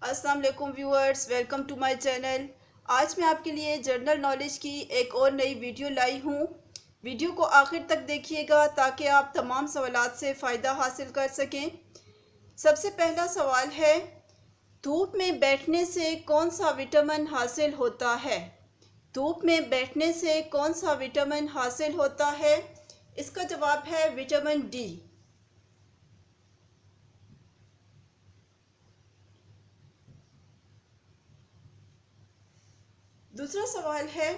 अस्सलाम वालेकुम viewers, welcome to my channel. आज मैं आपके लिए जनरल नॉलेज की एक और नई वीडियो लाई हूँ। वीडियो को आखिर तक देखिएगा ताकि आप तमाम सवालात से फ़ायदा हासिल कर सकें। सबसे पहला सवाल है, धूप में बैठने से कौन सा विटामिन हासिल होता है? धूप में बैठने से कौन सा विटामिन हासिल होता है? इसका जवाब है विटामिन डी। दूसरा सवाल है,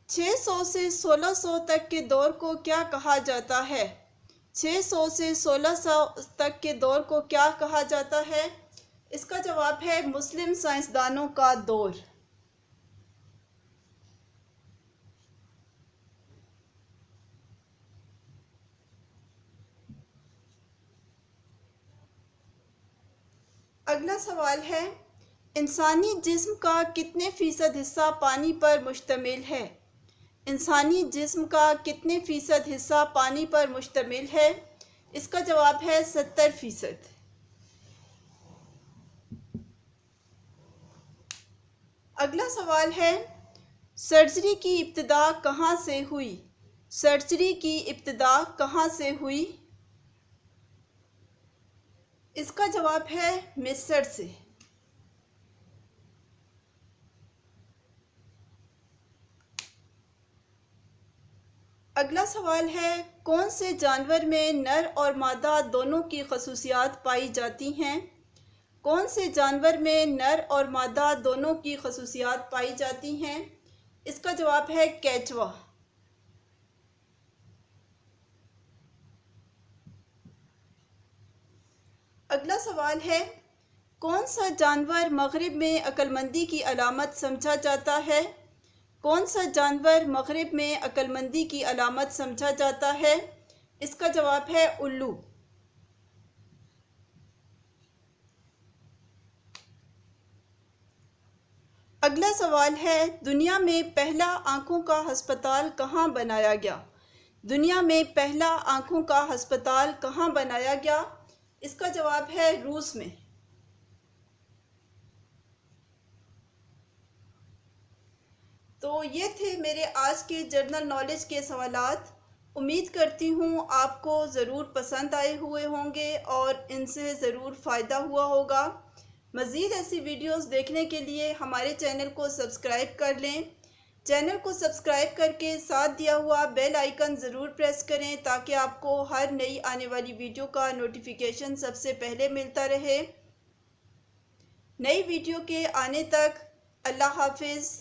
600 से 1600 तक के दौर को क्या कहा जाता है? 600 से 1600 तक के दौर को क्या कहा जाता है? इसका जवाब है मुस्लिम साइंसदानों का दौर। अगला सवाल है, इंसानी जिस्म का कितने फ़ीसद हिस्सा पानी पर मुश्तमिल है? इंसानी जिस्म का कितने फ़ीसद हिस्सा पानी पर मुश्तमिल है? इसका जवाब है 70%। अगला सवाल है, सर्जरी की इब्तिदा कहाँ से हुई? सर्जरी की इब्तिदा कहाँ से हुई? इसका जवाब है मिस्र से। अगला सवाल है, कौन से जानवर में नर और मादा दोनों की खसूसियात पाई जाती हैं? कौन से जानवर में नर और मादा दोनों की खसूसियात पाई जाती हैं? इसका जवाब है केचुआ। अगला सवाल है, कौन सा जानवर मगरिब में अक्लमंदी की अलामत समझा जाता है? कौन सा जानवर मगरिब में अक्लमंदी की अलामत समझा जाता है? इसका जवाब है उल्लू। अगला सवाल है, दुनिया में पहला आँखों का अस्पताल कहाँ बनाया गया? दुनिया में पहला आँखों का अस्पताल कहाँ बनाया गया? इसका जवाब है रूस में। तो ये थे मेरे आज के जनरल नॉलेज के सवालात। उम्मीद करती हूँ आपको ज़रूर पसंद आए हुए होंगे और इनसे ज़रूर फ़ायदा हुआ होगा। मज़ीद ऐसी वीडियोस देखने के लिए हमारे चैनल को सब्सक्राइब कर लें। चैनल को सब्सक्राइब करके साथ दिया हुआ बेल आइकन ज़रूर प्रेस करें ताकि आपको हर नई आने वाली वीडियो का नोटिफिकेशन सबसे पहले मिलता रहे। नई वीडियो के आने तक अल्लाह हाफिज़।